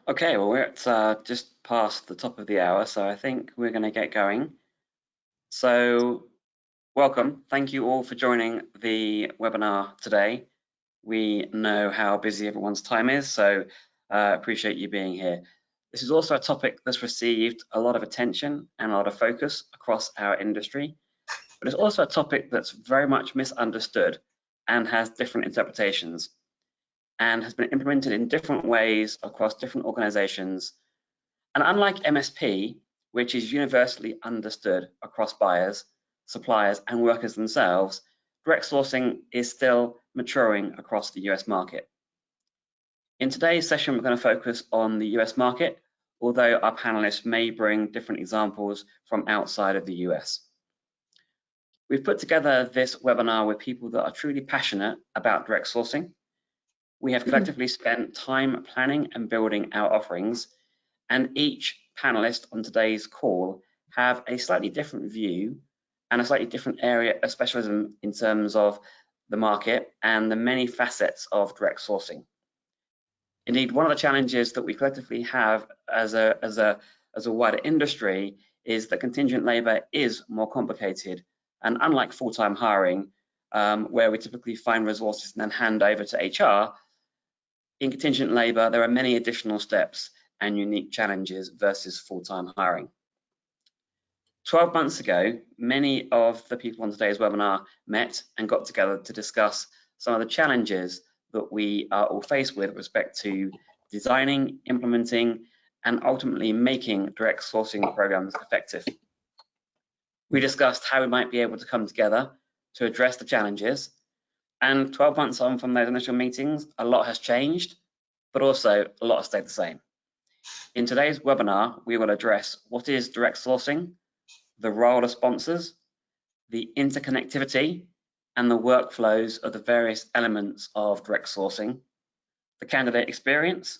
Okay, well, we're at just past the top of the hour, so I think we're going to get going. So, welcome. Thank you all for joining the webinar today. We know how busy everyone's time is, so appreciate you being here. This is also a topic that's received a lot of attention and a lot of focus across our industry, but it's also a topic that's very much misunderstood and has different interpretations and has been implemented in different ways across different organizations. And unlike MSP, which is universally understood across buyers, suppliers, and workers themselves, direct sourcing is still maturing across the US market. In today's session, we're going to focus on the US market, although our panelists may bring different examples from outside of the US. We've put together this webinar with people that are truly passionate about direct sourcing. We have collectively spent time planning and building our offerings, and each panelist on today's call have a slightly different view and a slightly different area of specialism in terms of the market and the many facets of direct sourcing. Indeed, one of the challenges that we collectively have as a wider industry is that contingent labor is more complicated, and unlike full-time hiring, where we typically find resources and then hand over to HR, in contingent labor, there are many additional steps and unique challenges versus full-time hiring. 12 months ago, many of the people on today's webinar met and got together to discuss some of the challenges that we are all faced with respect to designing, implementing, and ultimately making direct sourcing programs effective. We discussed how we might be able to come together to address the challenges, and 12 months on from those initial meetings, a lot has changed, but also a lot has stayed the same. In today's webinar, we will address what is direct sourcing, the role of sponsors, the interconnectivity, and the workflows of the various elements of direct sourcing, the candidate experience.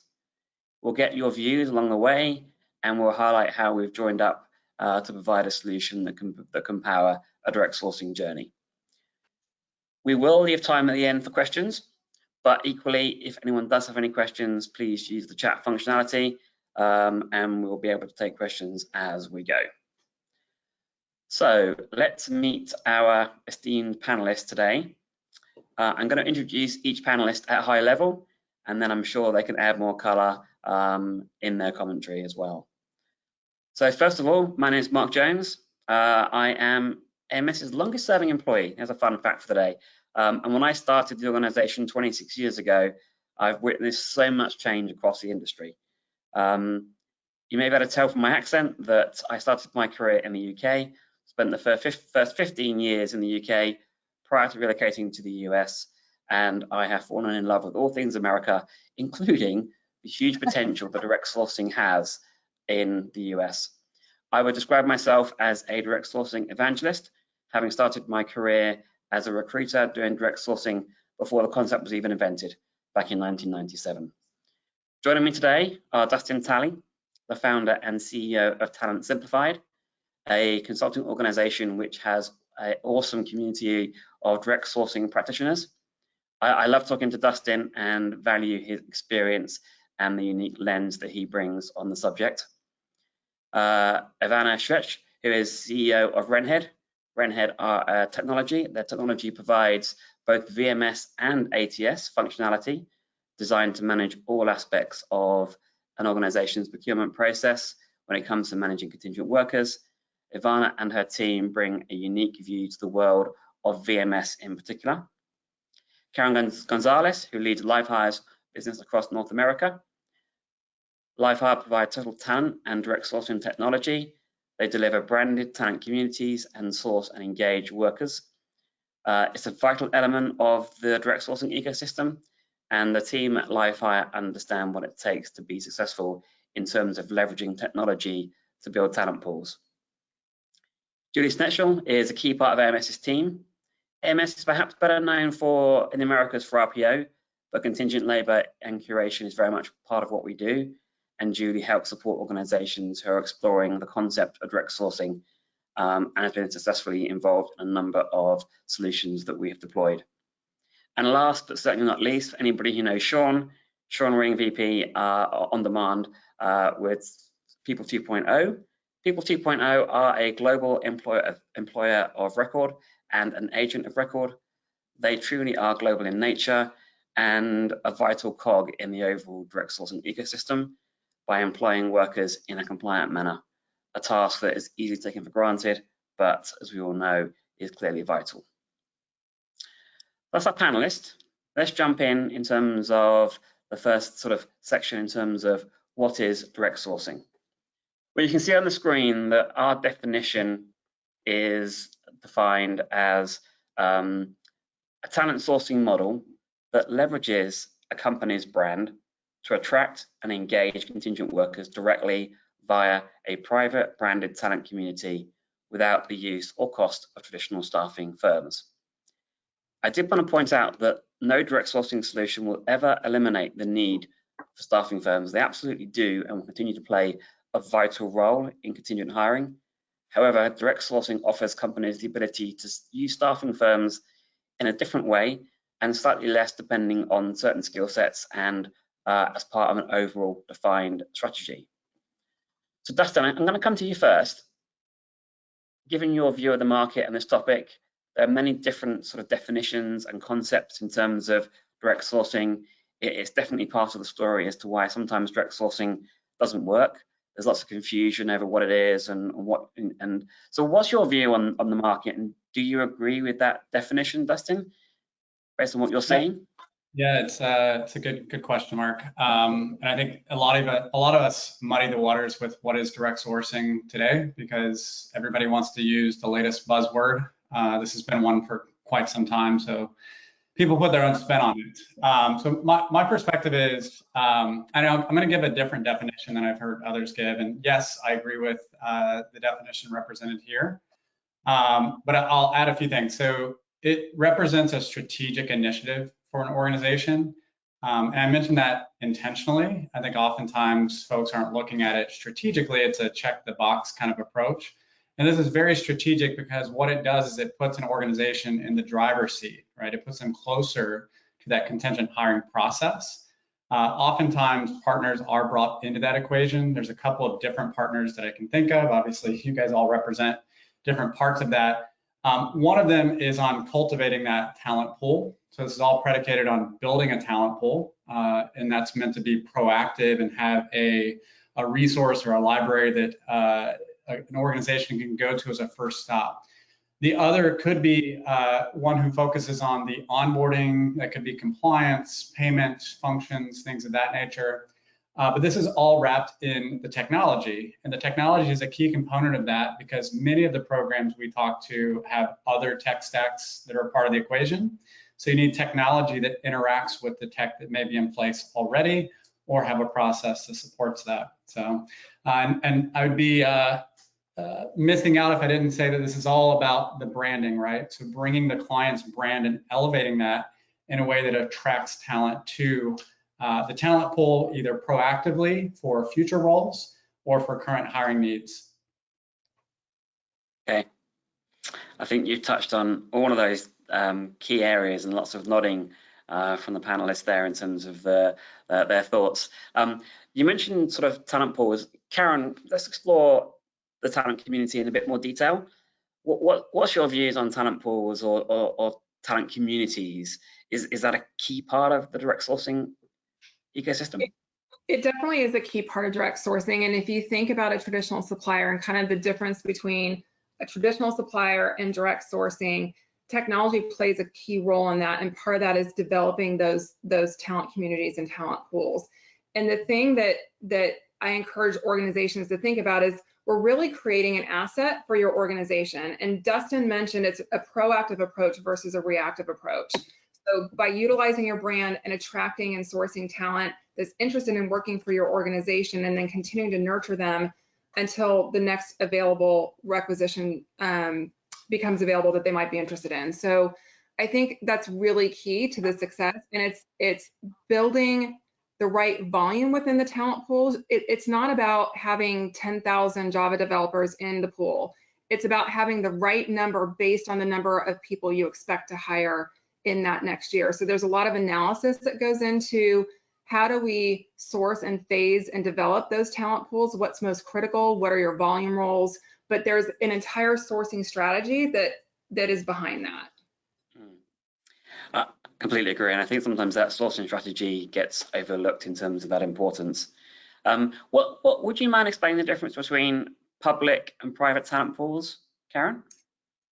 We'll get your views along the way, and we'll highlight how we've joined up to provide a solution that can power a direct sourcing journey. We will leave time at the end for questions, but equally, if anyone does have any questions, please use the chat functionality, and we'll be able to take questions as we go. So let's meet our esteemed panelists today. I'm going to introduce each panelist at a high level, and then I'm sure they can add more color in their commentary as well. So first of all, my name is Mark Jones. I am AMS's longest serving employee. Here's a fun fact for the day. And when I started the organization 26 years ago, I've witnessed so much change across the industry. You may be able to tell from my accent that I started my career in the UK, spent the first 15 years in the UK prior to relocating to the US, and I have fallen in love with all things America, including the huge potential that direct sourcing has in the US. I would describe myself as a direct sourcing evangelist, having started my career as a recruiter doing direct sourcing before the concept was even invented back in 1997. Joining me today are Dustin Talley, the founder and CEO of Talent Simplified, a consulting organization which has an awesome community of direct sourcing practitioners. I love talking to Dustin and value his experience and the unique lens that he brings on the subject. Ivana Shrech, who is CEO of Renhead. Renhead are a technology. Their technology provides both VMS and ATS functionality designed to manage all aspects of an organization's procurement process when it comes to managing contingent workers. Ivana and her team bring a unique view to the world of VMS in particular. Karen Gonzalez, who leads LiveHire's business across North America. LiveHire provides total talent and direct sourcing technology. They deliver branded talent communities and source and engage workers. It's a vital element of the direct sourcing ecosystem, and the team at LiveHire understand what it takes to be successful in terms of leveraging technology to build talent pools. Julie Snetchell is a key part of AMS's team. AMS is perhaps better known in the Americas for RPO, but contingent labor and curation is very much part of what we do. And Julie helps support organizations who are exploring the concept of direct sourcing and has been successfully involved in a number of solutions that we have deployed. And last but certainly not least, for anybody who knows Sean Sean Ring, VP on demand with People 2.0. People 2.0 are a global employer of record and an agent of record. They truly are global in nature and a vital cog in the overall direct sourcing ecosystem by employing workers in a compliant manner, a task that is easily taken for granted, but as we all know, is clearly vital. That's our panelist. Let's jump in terms of the first sort of section in terms of what is direct sourcing. Well, you can see on the screen that our definition is defined as a talent sourcing model that leverages a company's brand to attract and engage contingent workers directly via a private branded talent community without the use or cost of traditional staffing firms. I did want to point out that no direct sourcing solution will ever eliminate the need for staffing firms. They absolutely do and will continue to play a vital role in contingent hiring. However, direct sourcing offers companies the ability to use staffing firms in a different way and slightly less depending on certain skill sets and as part of an overall defined strategy. So Dustin, I'm going to come to you first. Given your view of the market and this topic, there are many different sort of definitions and concepts in terms of direct sourcing. It's definitely part of the story as to why sometimes direct sourcing doesn't work. There's lots of confusion over what it is and what. And so, what's your view on the market? And do you agree with that definition, Dustin, based on what you're seeing? Yeah, it's a good question, Mark. And I think a lot of us muddy the waters with what is direct sourcing today because everybody wants to use the latest buzzword. This has been one for quite some time, so people put their own spin on it. So my perspective is, I'm going to give a different definition than I've heard others give. And yes, I agree with the definition represented here, but I'll add a few things. So it represents a strategic initiative for an organization. And I mentioned that intentionally. I think oftentimes folks aren't looking at it strategically. It's a check the box kind of approach. And this is very strategic because what it does is it puts an organization in the driver's seat, right? It puts them closer to that contingent hiring process. Oftentimes partners are brought into that equation. There's a couple of different partners that I can think of. Obviously, you guys all represent different parts of that. One of them is on cultivating that talent pool. So this is all predicated on building a talent pool, and that's meant to be proactive and have a resource or a library that an organization can go to as a first stop. The other could be one who focuses on the onboarding. That could be compliance, payment, functions, things of that nature. But this is all wrapped in the technology, and the technology is a key component of that because many of the programs we talk to have other tech stacks that are part of the equation. So you need technology that interacts with the tech that may be in place already or have a process that supports that. So, and I would be missing out if I didn't say that this is all about the branding, right? So bringing the client's brand and elevating that in a way that attracts talent to the talent pool, either proactively for future roles or for current hiring needs. Okay, I think you touched on all of those key areas and lots of nodding from the panelists there in terms of their thoughts. You mentioned sort of talent pools. Karen, let's explore the talent community in a bit more detail. What's your views on talent pools or talent communities? Is that a key part of the direct sourcing ecosystem? It definitely is a key part of direct sourcing. And if you think about a traditional supplier and kind of the difference between a traditional supplier and direct sourcing, technology plays a key role in that. And part of that is developing those talent communities and talent pools. And the thing that I encourage organizations to think about is we're really creating an asset for your organization. And Dustin mentioned it's a proactive approach versus a reactive approach. So by utilizing your brand and attracting and sourcing talent that's interested in working for your organization and then continuing to nurture them until the next available requisition becomes available that they might be interested in. So I think that's really key to the success, and it's building the right volume within the talent pools. It's not about having 10,000 Java developers in the pool. It's about having the right number based on the number of people you expect to hire in that next year. So there's a lot of analysis that goes into how do we source and phase and develop those talent pools? What's most critical? What are your volume roles? But there's an entire sourcing strategy that is behind that. I completely agree, and I think sometimes that sourcing strategy gets overlooked in terms of that importance. What would you mind explaining the difference between public and private talent pools, Karen?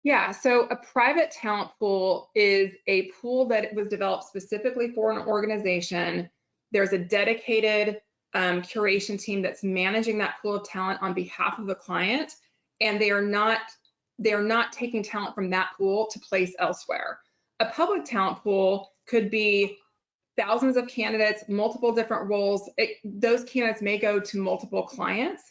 Yeah, so a private talent pool is a pool that was developed specifically for an organization. There's a dedicated curation team that's managing that pool of talent on behalf of the client, and they are not taking talent from that pool to place elsewhere. A public talent pool could be thousands of candidates, multiple different roles. Those candidates may go to multiple clients.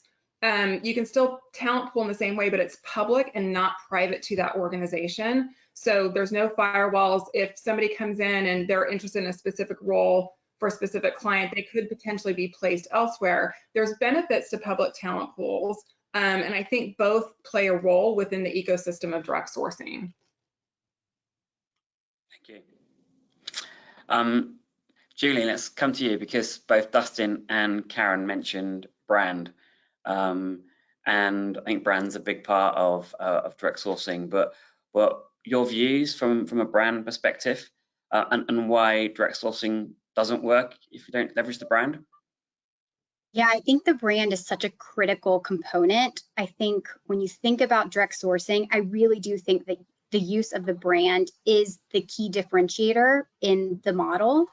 You can still talent pool in the same way, but it's public and not private to that organization. So there's no firewalls. If somebody comes in and they're interested in a specific role for a specific client, they could potentially be placed elsewhere. There's benefits to public talent pools, and I think both play a role within the ecosystem of direct sourcing. Thank you. Julie, let's come to you because both Dustin and Karen mentioned brand. And I think brand's a big part of direct sourcing, but your views from a brand perspective and why direct sourcing doesn't work if you don't leverage the brand? Yeah, I think the brand is such a critical component. I think when you think about direct sourcing, I really do think that the use of the brand is the key differentiator in the model.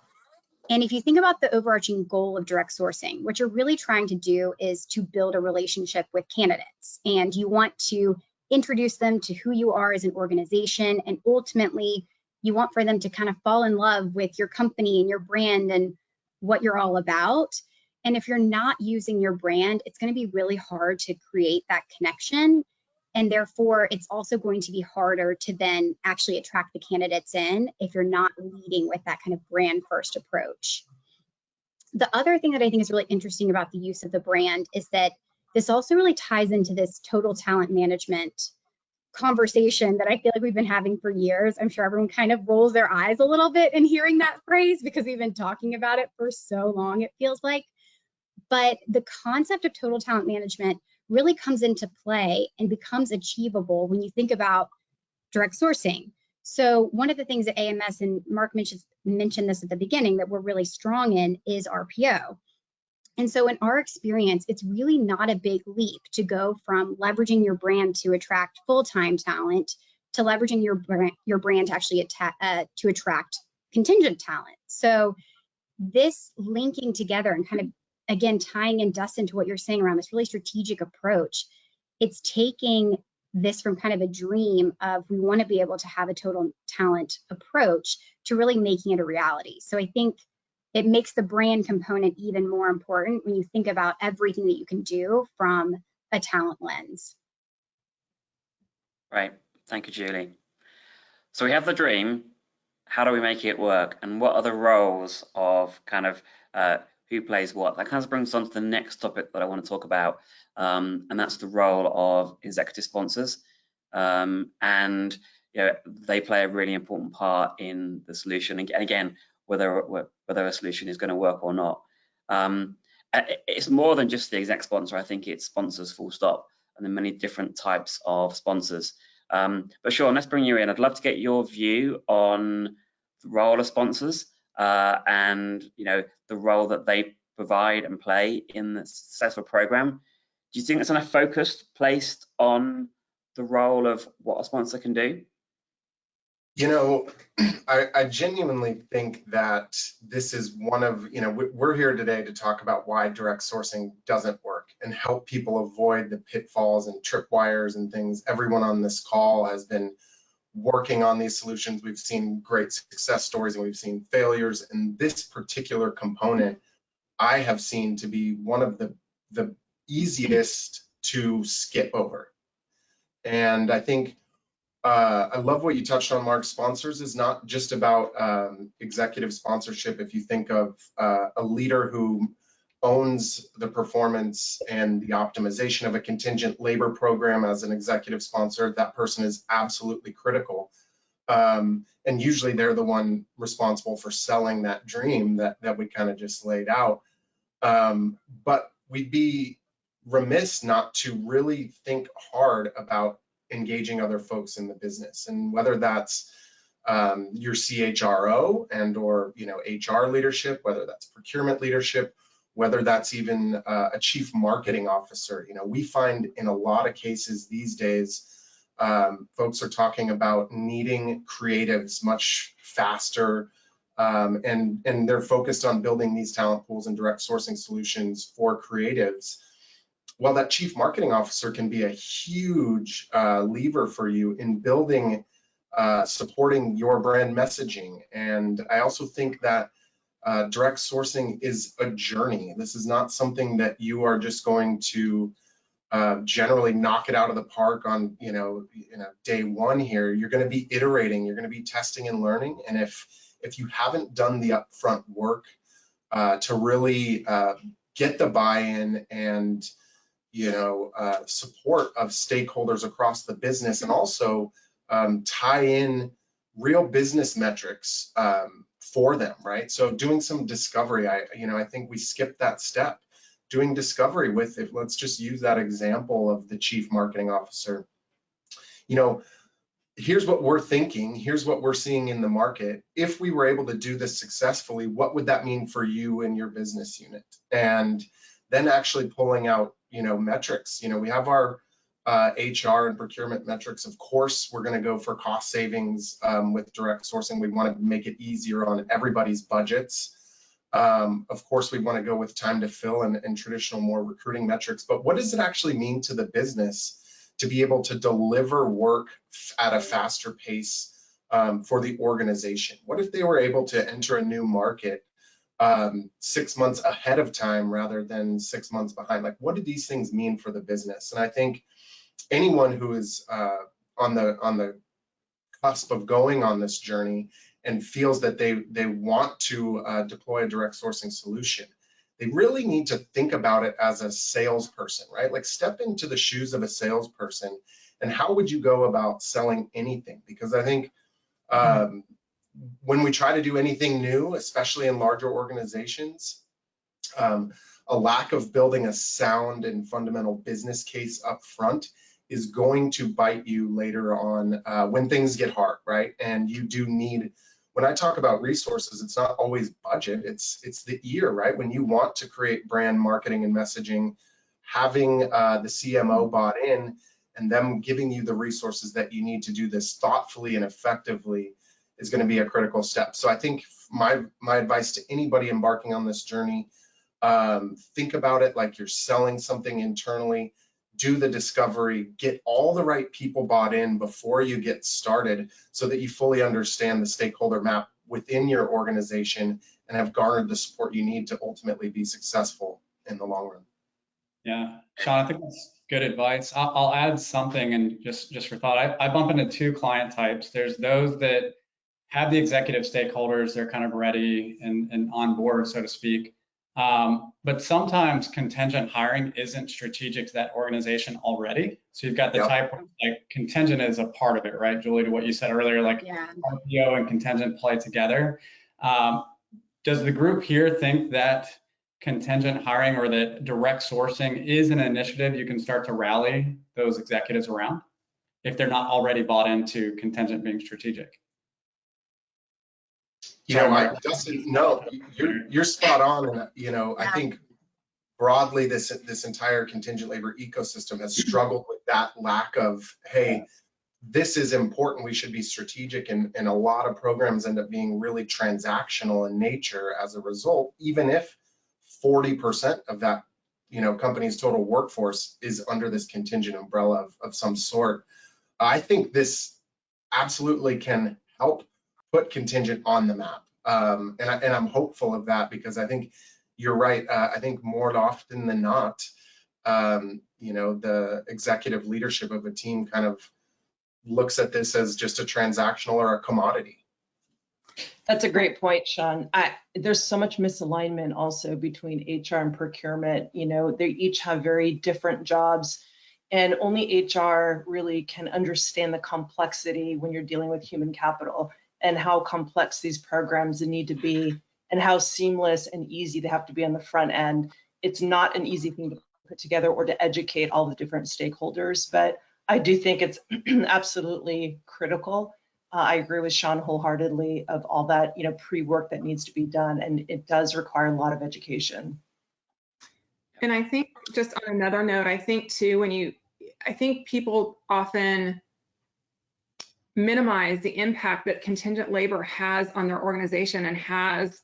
And if you think about the overarching goal of direct sourcing, what you're really trying to do is to build a relationship with candidates. And you want to introduce them to who you are as an organization. And ultimately, you want for them to kind of fall in love with your company and your brand and what you're all about. And if you're not using your brand, it's going to be really hard to create that connection. And therefore, it's also going to be harder to then actually attract the candidates in if you're not leading with that kind of brand first approach. The other thing that I think is really interesting about the use of the brand is that this also really ties into this total talent management conversation that I feel like we've been having for years. I'm sure everyone kind of rolls their eyes a little bit in hearing that phrase because we've been talking about it for so long, it feels like. But the concept of total talent management really comes into play and becomes achievable when you think about direct sourcing. So one of the things that AMS, and Mark mentioned this at the beginning, that we're really strong in is RPO. And so in our experience, it's really not a big leap to go from leveraging your brand to attract full-time talent to leveraging your brand to actually to attract contingent talent. So this linking together and kind of, again, tying in Dustin to what you're saying around this really strategic approach, it's taking this from kind of a dream of we want to be able to have a total talent approach to really making it a reality. So I think it makes the brand component even more important when you think about everything that you can do from a talent lens. Right, thank you, Julie. So we have the dream, how do we make it work? And what are the roles of kind of who plays what? That kind of brings us on to the next topic that I want to talk about, and that's the role of executive sponsors. And you know, they play a really important part in the solution. And again, whether a solution is going to work or not. It's more than just the exec sponsor. I think it's sponsors full stop, and there are many different types of sponsors. But Sean, let's bring you in. I'd love to get your view on the role of sponsors and the role that they provide and play in the successful program. Do you think there's enough focus placed on the role of what a sponsor can do? You know, I genuinely think that this is one of, we're here today to talk about why direct sourcing doesn't work and help people avoid the pitfalls and tripwires and things. Everyone on this call has been working on these solutions. We've seen great success stories and we've seen failures. And this particular component I have seen to be one of the easiest to skip over. And I think I love what you touched on, Mark. Sponsors is not just about executive sponsorship. If you think of a leader who owns the performance and the optimization of a contingent labor program as an executive sponsor, that person is absolutely critical. And usually they're the one responsible for selling that dream that we kind of just laid out. But we'd be remiss not to really think hard about engaging other folks in the business, and whether that's your CHRO and or HR leadership, whether that's procurement leadership, whether that's even a chief marketing officer. We find in a lot of cases these days, folks are talking about needing creatives much faster, and they're focused on building these talent pools and direct sourcing solutions for creatives. Well, that chief marketing officer can be a huge lever for you in building, supporting your brand messaging. And I also think that direct sourcing is a journey. This is not something that you are just going to generally knock it out of the park on day one here. You're going to be iterating, you're going to be testing and learning. And if you haven't done the upfront work to really get the buy-in and support of stakeholders across the business, and also tie in real business metrics for them, right? So doing some discovery, I think we skipped that step. Doing discovery with, let's just use that example of the chief marketing officer. Here's what we're thinking, here's what we're seeing in the market. If we were able to do this successfully, what would that mean for you and your business unit? And then actually pulling out metrics. We have our HR and procurement metrics. Of course, we're going to go for cost savings with direct sourcing. We want to make it easier on everybody's budgets. Of course, we want to go with time to fill and traditional more recruiting metrics. But what does it actually mean to the business to be able to deliver work at a faster pace for the organization? What if they were able to enter a new market 6 months ahead of time rather than 6 months behind? Like, what do these things mean for the business? And I think anyone who is on the cusp of going on this journey and feels that they want to deploy a direct sourcing solution, they really need to think about it as a salesperson, right? Like, step into the shoes of a salesperson, and how would you go about selling anything? Because I think when we try to do anything new, especially in larger organizations, a lack of building a sound and fundamental business case up front is going to bite you later on when things get hard, right? And you do need, when I talk about resources, it's not always budget, it's the ear, right? When you want to create brand marketing and messaging, having the CMO bought in and them giving you the resources that you need to do this thoughtfully and effectively is going to be a critical step. So I think my advice to anybody embarking on this journey, think about it like you're selling something internally. Do the discovery, get all the right people bought in before you get started, so that you fully understand the stakeholder map within your organization and have garnered the support you need to ultimately be successful in the long run. Yeah, Sean, I think that's good advice. I'll add something, and just for thought, I bump into two client types. There's those that have the executive stakeholders, they're kind of ready and on board, so to speak. But sometimes contingent hiring isn't strategic to that organization already. So you've got the type of, like, contingent is a part of it, right, Julie, to what you said earlier, like RPO and contingent play together. Does the group here think that contingent hiring or that direct sourcing is an initiative you can start to rally those executives around if they're not already bought into contingent being strategic? Dustin, no, you're spot on, and I think broadly this entire contingent labor ecosystem has struggled with that lack of, hey, this is important, we should be strategic, and a lot of programs end up being really transactional in nature as a result, even if 40% of that company's total workforce is under this contingent umbrella of some sort. I think this absolutely can help put contingent on the map, and I'm hopeful of that, because I think you're right. I think more often than not, the executive leadership of a team kind of looks at this as just a transactional or a commodity. That's a great point, Sean. There's so much misalignment also between HR and procurement. They each have very different jobs. And only HR really can understand the complexity when you're dealing with human capital and how complex these programs need to be and how seamless and easy they have to be on the front end. It's not an easy thing to put together or to educate all the different stakeholders, but I do think it's absolutely critical. I agree with Sean wholeheartedly of all that, pre-work that needs to be done, and it does require a lot of education. And I think just on another note, I think too, I think people often minimize the impact that contingent labor has on their organization and has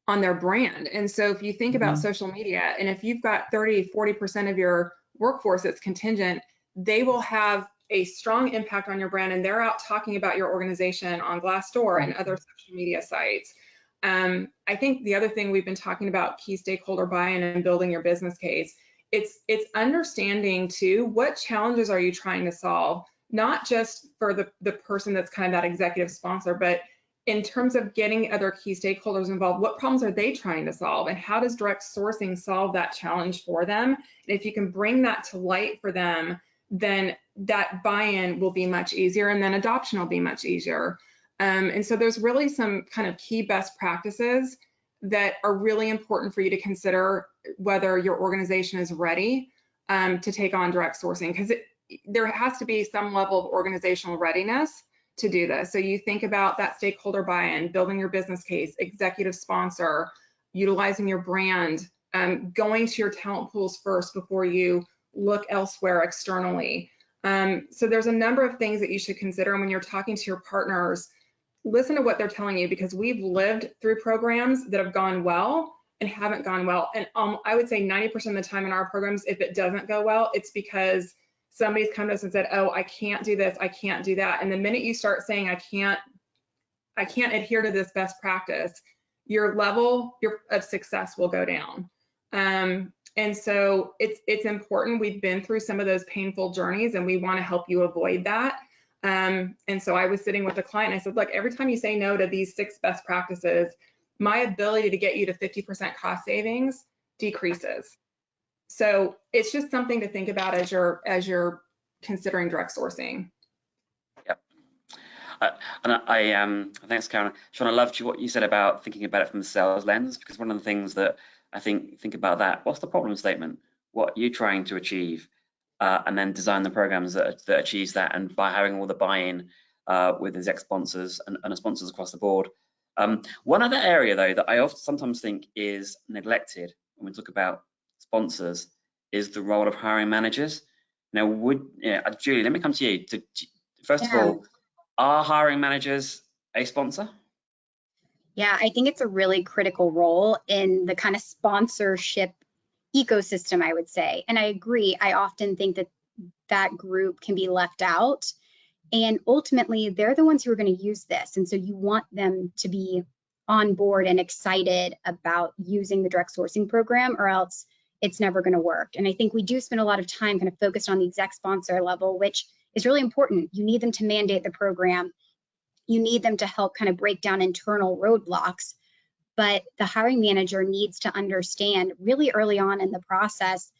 on their brand. And so if you think about social media, and if you've got 30-40% of your workforce that's contingent, they will have a strong impact on your brand, and they're out talking about your organization on Glassdoor and other social media sites. I think the other thing we've been talking about, key stakeholder buy-in and building your business case, it's understanding too, what challenges are you trying to solve, not just for the person that's kind of that executive sponsor, but in terms of getting other key stakeholders involved, what problems are they trying to solve, and how does direct sourcing solve that challenge for them? And if you can bring that to light for them, then that buy-in will be much easier, and then adoption will be much easier. And so there's really some kind of key best practices that are really important for you to consider whether your organization is ready to take on direct sourcing, because there has to be some level of organizational readiness to do this. So you think about that stakeholder buy-in, building your business case, executive sponsor, utilizing your brand, going to your talent pools first before you look elsewhere externally. So there's a number of things that you should consider. And when you're talking to your partners, listen to what they're telling you, because we've lived through programs that have gone well and haven't gone well. And I would say 90% of the time in our programs, if it doesn't go well, it's because somebody's come to us and said, oh, I can't do this, I can't do that. And the minute you start saying, I can't adhere to this best practice, your level of success will go down. And so it's important. We've been through some of those painful journeys, and we want to help you avoid that. And so I was sitting with a client and I said, look, every time you say no to these 6 best practices, my ability to get you to 50% cost savings decreases. So it's just something to think about as you're considering direct sourcing. Yep. And thanks, Karen. Sean, I loved what you said about thinking about it from the sales lens, because one of the things that I think about that, what's the problem statement? What are you trying to achieve? And then design the programs that achieves that, and by having all the buy-in with exec sponsors and sponsors across the board. One other area though that I sometimes think is neglected when we talk about sponsors is the role of hiring managers. Now, Julie, let me come to you. First of all, are hiring managers a sponsor? Yeah, I think it's a really critical role in the kind of sponsorship ecosystem, I would say. And I agree. I often think that that group can be left out. And ultimately, they're the ones who are going to use this. And so you want them to be on board and excited about using the direct sourcing program, or else it's never going to work. And I think we do spend a lot of time kind of focused on the exec sponsor level, which is really important. You need them to mandate the program. You need them to help kind of break down internal roadblocks. But the hiring manager needs to understand really early on in the process,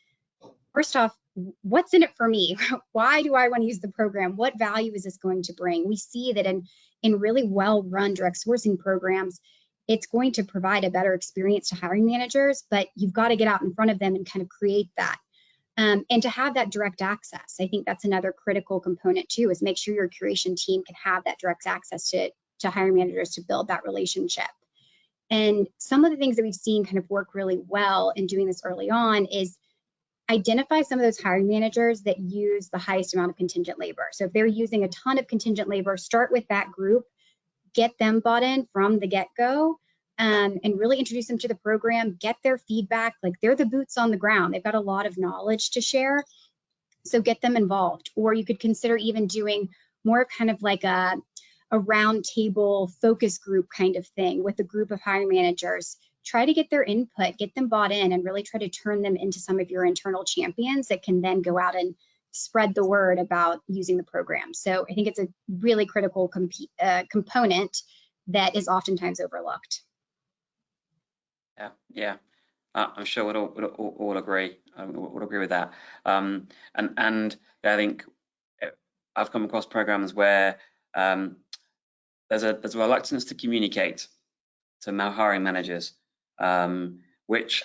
first off, what's in it for me? Why do I want to use the program? What value is this going to bring? We see that in really well-run direct sourcing programs, it's going to provide a better experience to hiring managers, but you've got to get out in front of them and kind of create that. And to have that direct access, I think that's another critical component too, is make sure your curation team can have that direct access to hiring managers to build that relationship. And some of the things that we've seen kind of work really well in doing this early on is identify some of those hiring managers that use the highest amount of contingent labor. So if they're using a ton of contingent labor, start with that group, get them bought in from the get-go, and really introduce them to the program, get their feedback. Like, they're the boots on the ground. They've got a lot of knowledge to share. So get them involved. Or you could consider even doing more kind of like a round table focus group kind of thing with a group of hiring managers. Try to get their input, get them bought in, and really try to turn them into some of your internal champions that can then go out and spread the word about using the program. So I think it's a really critical component that is oftentimes overlooked. Yeah. I'm sure we'll all agree. We'll agree with that. And I think I've come across programs where there's a reluctance to communicate to hiring managers, which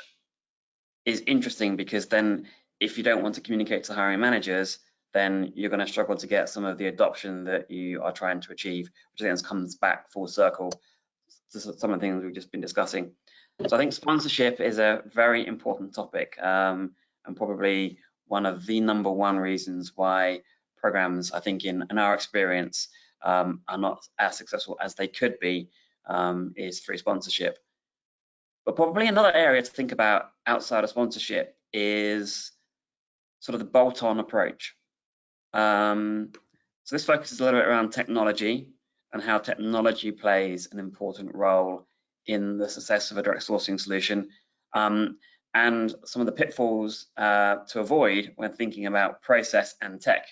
is interesting because then if you don't want to communicate to hiring managers, then you're going to struggle to get some of the adoption that you are trying to achieve, which then comes back full circle to some of the things we've just been discussing. So I think sponsorship is a very important topic, and probably one of the #1 reasons why programs, I think in our experience, are not as successful as they could be, is through sponsorship. But probably another area to think about outside of sponsorship is sort of the bolt-on approach. So this focuses a little bit around technology and how technology plays an important role in the success of a direct sourcing solution, and some of the pitfalls to avoid when thinking about process and tech.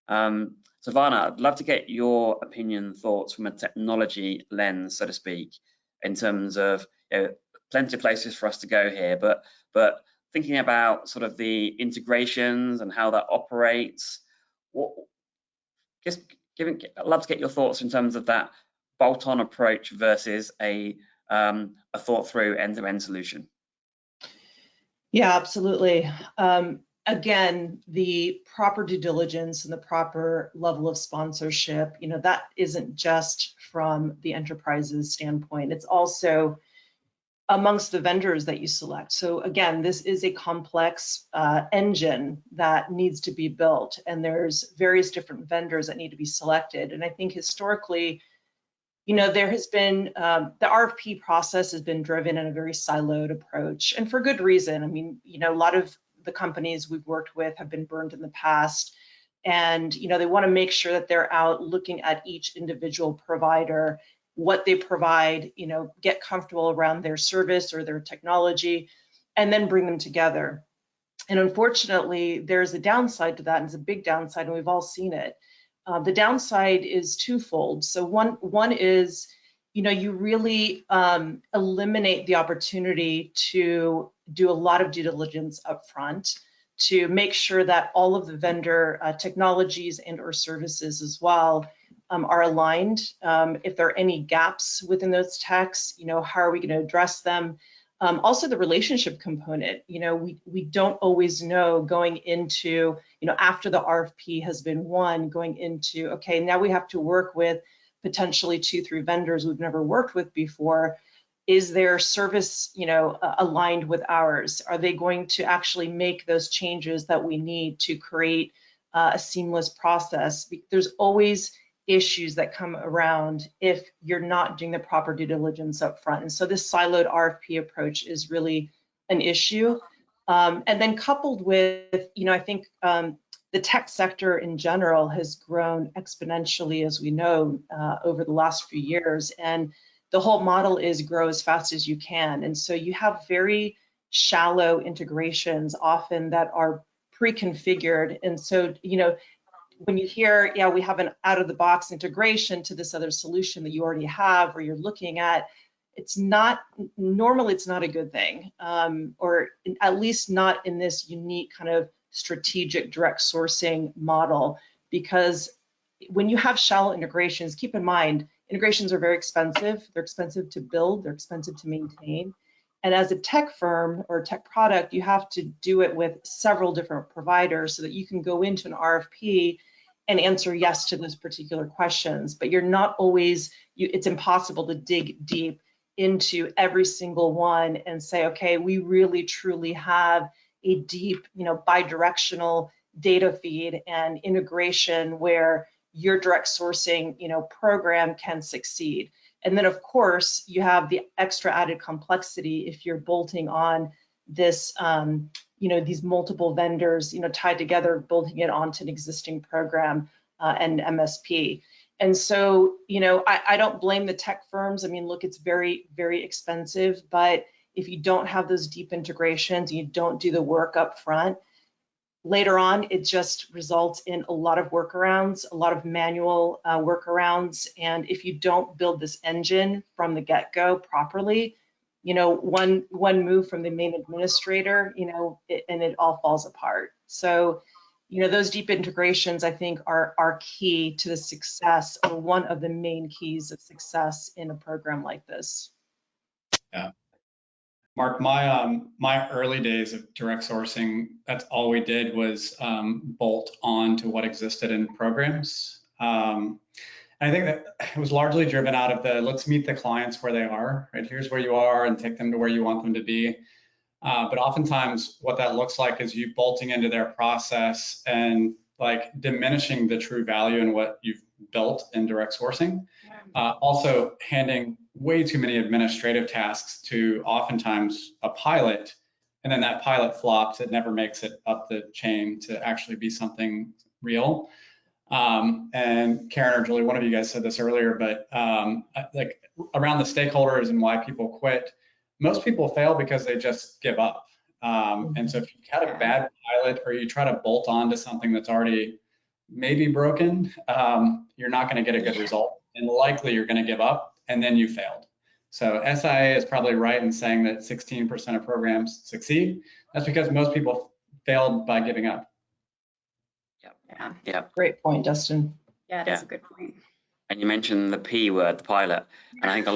So Varna, I'd love to get your opinion, thoughts from a technology lens, so to speak, in terms of, plenty of places for us to go here, but thinking about sort of the integrations and how that operates. I'd love to get your thoughts in terms of that bolt-on approach versus a thought-through end-to-end solution. Yeah, absolutely. Again, the proper due diligence and the proper level of sponsorship, that isn't just from the enterprise's standpoint. It's also amongst the vendors that you select. So again, this is a complex engine that needs to be built, and there's various different vendors that need to be selected. And I think historically, there has been, the RFP process has been driven in a very siloed approach, and for good reason. I mean, a lot of the companies we've worked with have been burned in the past, and they want to make sure that they're out looking at each individual provider, what they provide, get comfortable around their service or their technology, and then bring them together. And unfortunately, there's a downside to that, and it's a big downside, and we've all seen it. The downside is twofold. So one is, you really eliminate the opportunity to do a lot of due diligence up front to make sure that all of the vendor technologies and or services as well are aligned. If there are any gaps within those techs, how are we going to address them? Also the relationship component, we don't always know going into, after the RFP has been won, going into, okay, now we have to work with potentially 2-3 vendors we've never worked with before. Is their service, aligned with ours? Are they going to actually make those changes that we need to create a seamless process? There's always issues that come around if you're not doing the proper due diligence up front. And so this siloed RFP approach is really an issue. And then coupled with, I think the tech sector in general has grown exponentially, as we know, over the last few years. And the whole model is grow as fast as you can. And so you have very shallow integrations often that are pre-configured. And so, when you hear, yeah, we have an out-of-the-box integration to this other solution that you already have or you're looking at, normally it's not a good thing, or at least not in this unique kind of strategic direct sourcing model. Because when you have shallow integrations, keep in mind, integrations are very expensive. They're expensive to build, they're expensive to maintain. And as a tech firm or tech product, you have to do it with several different providers so that you can go into an RFP and answer yes to those particular questions. But you're not always, it's impossible to dig deep into every single one and say, okay, we really truly have a deep, bi-directional data feed and integration where your direct sourcing, program can succeed. And then of course, you have the extra added complexity if you're bolting on this, these multiple vendors, tied together, building it onto an existing program and MSP. And so, I don't blame the tech firms. I mean, look, it's very, very expensive, but if you don't have those deep integrations, you don't do the work up front, later on, it just results in a lot of workarounds, a lot of manual workarounds. And if you don't build this engine from the get-go properly, you know, one move from the main administrator, you know, and it all falls apart. So, you know, those deep integrations, I think, are key to the success, or one of the main keys of success in a program like this. Yeah. Mark, my early days of direct sourcing, that's all we did was bolt on to what existed in programs. I think that it was largely driven out of the let's meet the clients where they are, right? Here's where you are and take them to where you want them to be. But oftentimes what that looks like is you bolting into their process and like diminishing the true value in what you've built in direct sourcing. Also handing way too many administrative tasks to oftentimes a pilot, and then that pilot flops. It never makes it up the chain to actually be something real. And Karen or Julie, one of you guys said this earlier, but like around the stakeholders and why people quit, most people fail because they just give up. And so if you had a bad pilot or you try to bolt on to something that's already maybe broken, you're not going to get a good result, and likely you're going to give up and then you failed. So SIA is probably right in saying that 16% of programs succeed. That's because most people failed by giving up. Yeah. Great point, Dustin. Yeah, that's a good point. And you mentioned the P word, the pilot, and I think a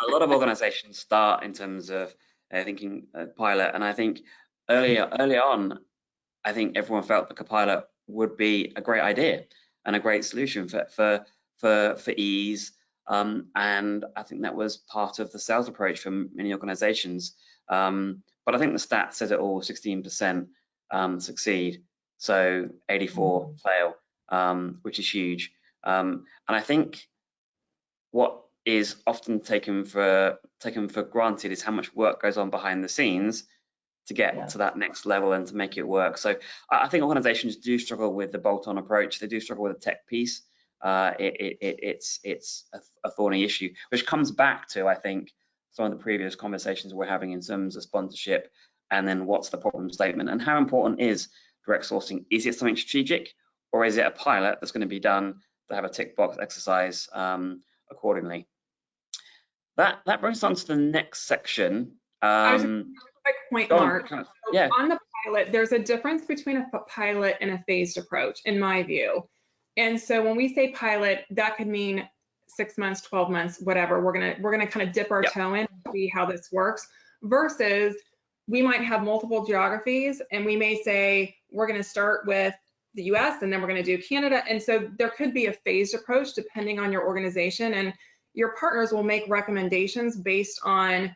lot of organizations start in terms of thinking pilot, and I think early on, I think everyone felt like a pilot would be a great idea and a great solution for ease, and I think that was part of the sales approach for many organizations. But I think the stats says it all: 16% succeed, so 84 fail, which is huge. And I think what is often taken for granted is how much work goes on behind the scenes to get to that next level and to make it work. So I think organizations do struggle with the bolt-on approach. They do struggle with the tech piece. It's a thorny issue, which comes back to, I think, some of the previous conversations we're having in terms of sponsorship, and then what's the problem statement, and how important is direct sourcing? Is it something strategic, or is it a pilot that's going to be done to have a tick box exercise accordingly? That brings us on to the next section. Quick point, Mark. Yeah. On the pilot, there's a difference between a pilot and a phased approach, in my view. And so when we say pilot, that could mean 6 months, 12 months, whatever. We're gonna kind of dip our toe in and see how this works. Versus, we might have multiple geographies, and we may say we're gonna start with the US and then we're gonna do Canada. And so there could be a phased approach depending on your organization, and your partners will make recommendations based on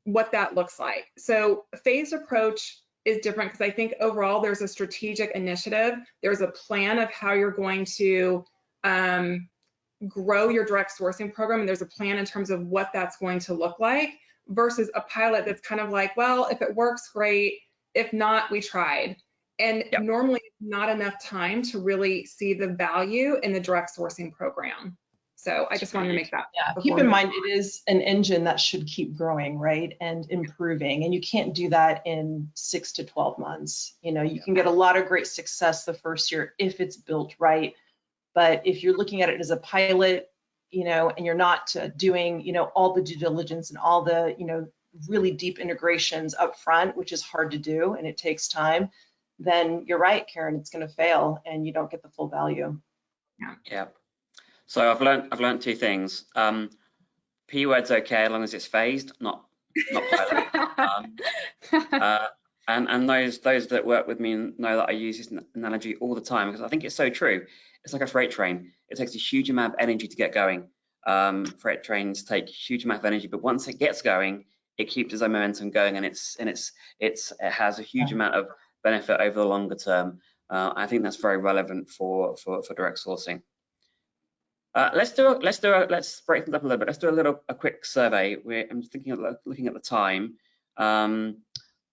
what that looks like. So a phased approach is different because I think overall there's a strategic initiative. There's a plan of how you're going to grow your direct sourcing program, and there's a plan in terms of what that's going to look like, versus a pilot that's kind of like, well, if it works, great. If not, we tried. And normally not enough time to really see the value in the direct sourcing program. So I just wanted to make that. Yeah, keep in mind it is an engine that should keep growing, right, and improving. And you can't do that in 6 to 12 months. You know, you can get a lot of great success the first year if it's built right. But if you're looking at it as a pilot, you know, and you're not doing, you know, all the due diligence and all the, you know, really deep integrations up front, which is hard to do and it takes time, then you're right, Karen, it's going to fail and you don't get the full value. Yeah. So I've learned two things. P word's okay as long as it's phased, not pilot. And those that work with me know that I use this analogy all the time because I think it's so true. It's like a freight train. It takes a huge amount of energy to get going. Freight trains take a huge amount of energy, but once it gets going, it keeps its own momentum going, and it has a huge amount of benefit over the longer term. I think that's very relevant for direct sourcing. Let's break things up a little bit. Let's do a quick survey. I'm thinking of looking at the time.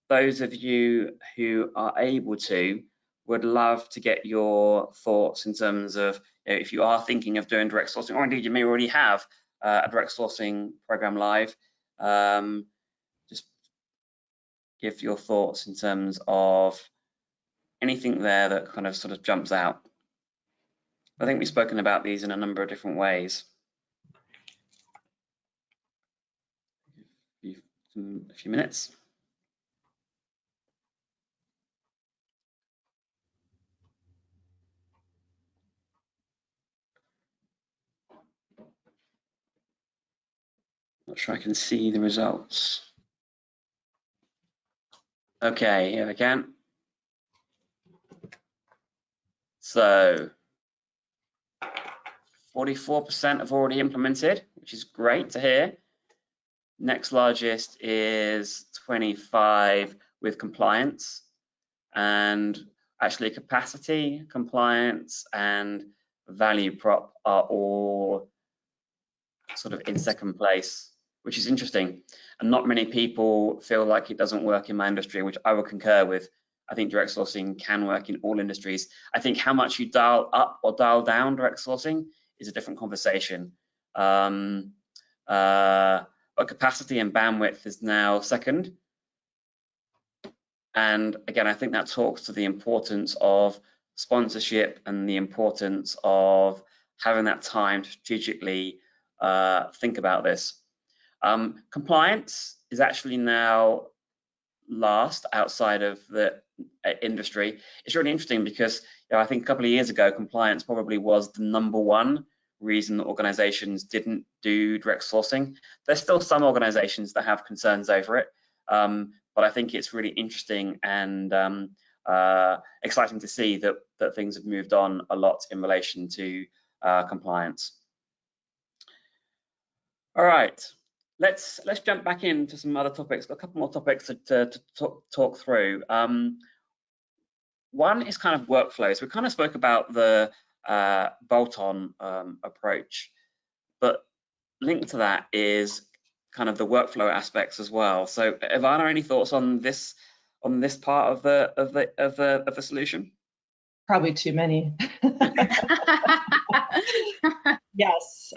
Those of you who are able to would love to get your thoughts in terms of, you know, if you are thinking of doing direct sourcing, or indeed you may already have a direct sourcing program live. Just give your thoughts in terms of anything there that kind of sort of jumps out. I think we've spoken about these in a number of different ways. a few minutes. Not sure I can see the results. Okay, here I can. So 44% have already implemented, which is great to hear. Next largest is 25 with compliance, and actually capacity, compliance, and value prop are all sort of in second place, which is interesting. And not many people feel like it doesn't work in my industry, which I will concur with. I think direct sourcing can work in all industries. I think how much you dial up or dial down direct sourcing is a different conversation. But capacity and bandwidth is now second. And again, I think that talks to the importance of sponsorship and the importance of having that time to strategically think about this. Compliance is actually now last outside of the industry. It's really interesting because I think a couple of years ago, compliance probably was the #1 reason that organizations didn't do direct sourcing. There's still some organizations that have concerns over it, but I think it's really interesting and exciting to see that things have moved on a lot in relation to compliance. All right, let's jump back into some other topics. Got a couple more topics to talk through. One is kind of workflows. We kind of spoke about the bolt-on approach, but linked to that is kind of the workflow aspects as well. So, Ivana, any thoughts on this part of the solution? Probably too many. Yes.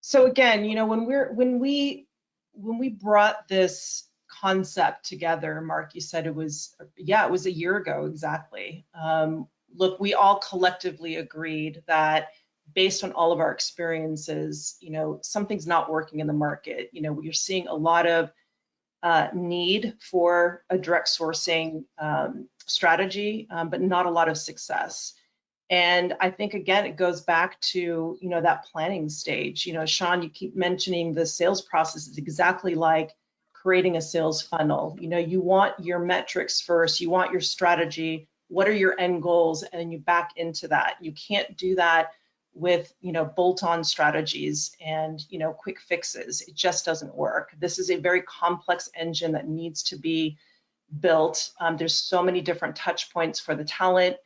So again, when we brought this concept together, Mark, you said it was a year ago exactly. Look, we all collectively agreed that based on all of our experiences, something's not working in the market. You're seeing a lot of need for a direct sourcing strategy, but not a lot of success. And I think, again, it goes back to, that planning stage. Sean, you keep mentioning the sales process is exactly like creating a sales funnel. You want your metrics first, you want your strategy, what are your end goals, and then you back into that. You can't do that with, bolt-on strategies and, quick fixes. It just doesn't work. This is a very complex engine that needs to be built. There's so many different touch points for the talent.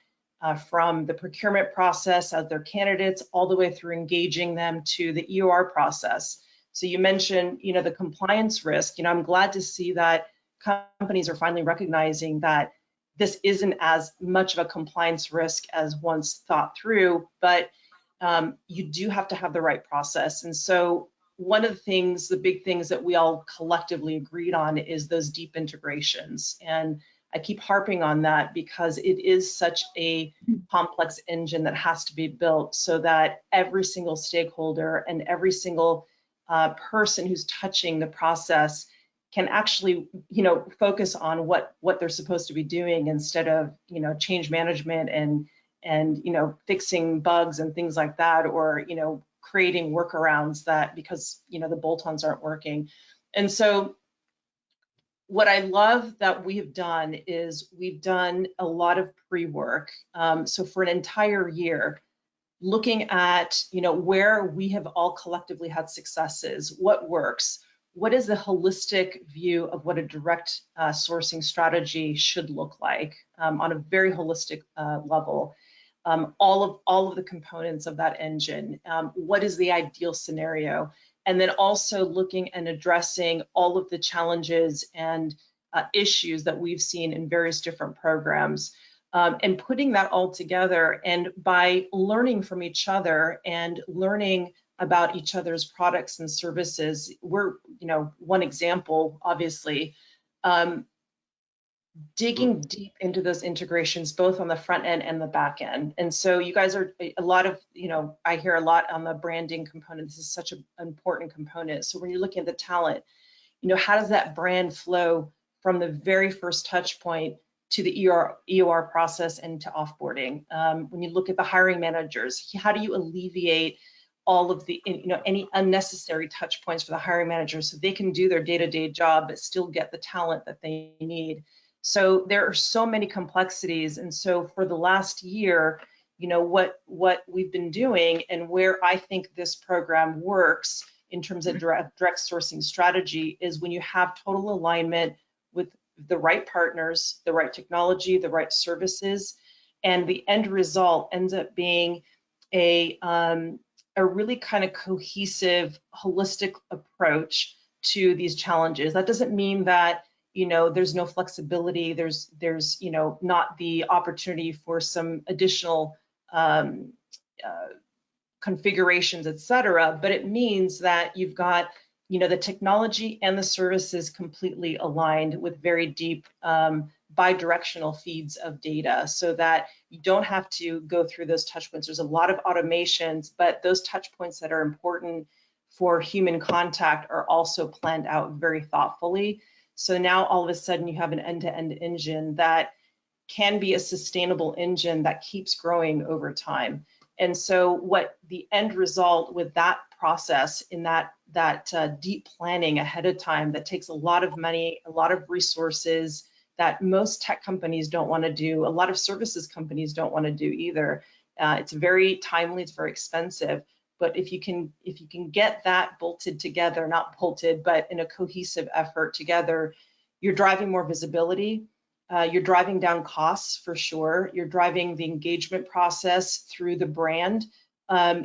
From the procurement process as their candidates all the way through engaging them to the EOR process. So you mentioned, the compliance risk. I'm glad to see that companies are finally recognizing that this isn't as much of a compliance risk as once thought through, but you do have to have the right process. And so one of the big things that we all collectively agreed on is those deep integrations. And I keep harping on that because it is such a complex engine that has to be built so that every single stakeholder and every single person who's touching the process can actually, focus on what they're supposed to be doing instead of, change management and fixing bugs and things like that, or, creating workarounds that because, the bolt-ons aren't working. And so what I love that we have done is we've done a lot of pre-work. So for an entire year, looking at, where we have all collectively had successes, what works, what is the holistic view of what a direct sourcing strategy should look like on a very holistic level. All of the components of that engine, what is the ideal scenario? And then also looking and addressing all of the challenges and issues that we've seen in various different programs, and putting that all together. And by learning from each other and learning about each other's products and services, we're, one example, obviously, digging deep into those integrations, both on the front end and the back end. And so you guys are a lot of, I hear a lot on the branding component. This is such an important component. So when you're looking at the talent, how does that brand flow from the very first touch point to the EOR process and to offboarding? When you look at the hiring managers, how do you alleviate all of the, any unnecessary touch points for the hiring managers so they can do their day-to-day job but still get the talent that they need? So there are so many complexities. And so for the last year, what we've been doing and where I think this program works in terms of direct sourcing strategy is when you have total alignment with the right partners, the right technology, the right services, and the end result ends up being a really kind of cohesive, holistic approach to these challenges. That doesn't mean that there's no flexibility, there's not the opportunity for some additional configurations, et cetera, but it means that you've got the technology and the services completely aligned with very deep bi-directional feeds of data, so that you don't have to go through those touch points. There's a lot of automations, but those touch points that are important for human contact are also planned out very thoughtfully. So now all of a sudden you have an end-to-end engine that can be a sustainable engine that keeps growing over time. And so what the end result with that process in that deep planning ahead of time that takes a lot of money, a lot of resources that most tech companies don't want to do, a lot of services companies don't want to do either. It's very timely, it's very expensive. But if you can get that bolted together, not bolted, but in a cohesive effort together, you're driving more visibility. You're driving down costs for sure. You're driving the engagement process through the brand.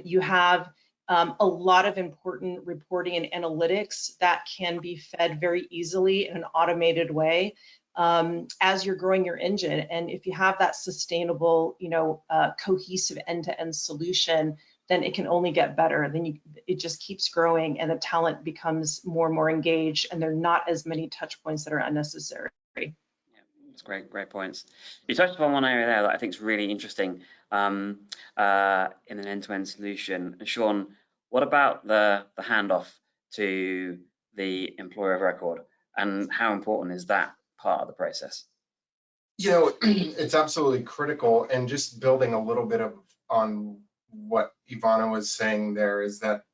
You have a lot of important reporting and analytics that can be fed very easily in an automated way as you're growing your engine. And if you have that sustainable, cohesive end-to-end solution, then it can only get better. Then it just keeps growing and the talent becomes more and more engaged, and there are not as many touch points that are unnecessary. That's great points. You touched upon one area there that I think is really interesting in an end-to-end solution. And Sean, what about the handoff to the employer of record, and how important is that part of the process? It's absolutely critical. And just building a little bit on what Ivana was saying there is that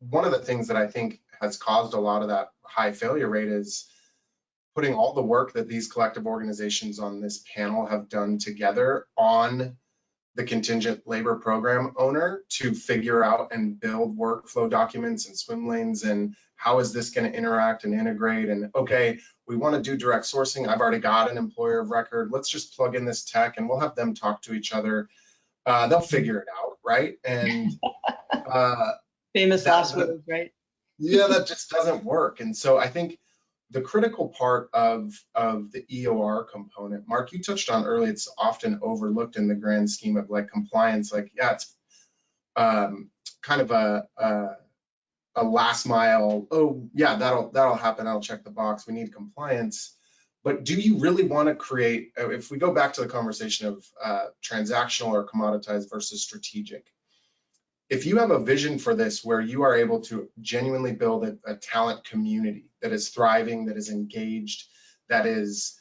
one of the things that I think has caused a lot of that high failure rate is putting all the work that these collective organizations on this panel have done together on the contingent labor program owner to figure out and build workflow documents and swim lanes, and how is this going to interact and integrate, and okay, we want to do direct sourcing, I've already got an employer of record, let's just plug in this tech and we'll have them talk to each other. They'll figure it out, right? And famous last words, right? Yeah, that just doesn't work. And so I think the critical part of the EOR component, Mark, you touched on earlier, it's often overlooked in the grand scheme of like compliance. Like, yeah, it's kind of a last mile. Oh, yeah, that'll happen. I'll check the box. We need compliance. But do you really want to create? If we go back to the conversation of transactional or commoditized versus strategic, if you have a vision for this where you are able to genuinely build a talent community that is thriving, that is engaged, that is